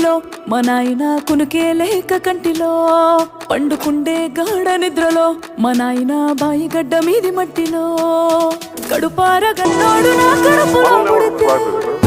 ఇంటిలో మా నాయన కునుకే లేక కంటిలో పండుకుండే గాఢ నిద్రలో మా నాయన బాయి గడ్డ మీది మట్టిలో కడుపార గన్నోడు నా కడుపులో పుడితే